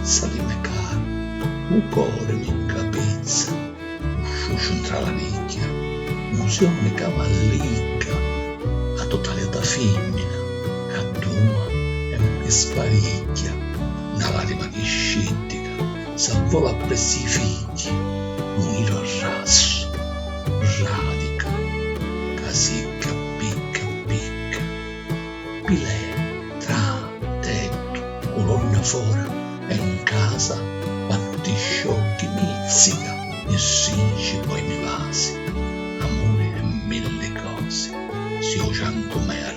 salime caro, un cuore mi incapezza, usciuccio tra la nicchia, musione cavallicca, a totalità femmina, che duma e mi sparicchia, una lacrima che scettica, s'avvola presso i figli, un iro raso, radica, che secca, picca, pilè, tra, tetto, colonna fuori, e in casa vanno di sciocchi mizzica, e sinci poi mi vasi, amore e mille cose, si ocian come a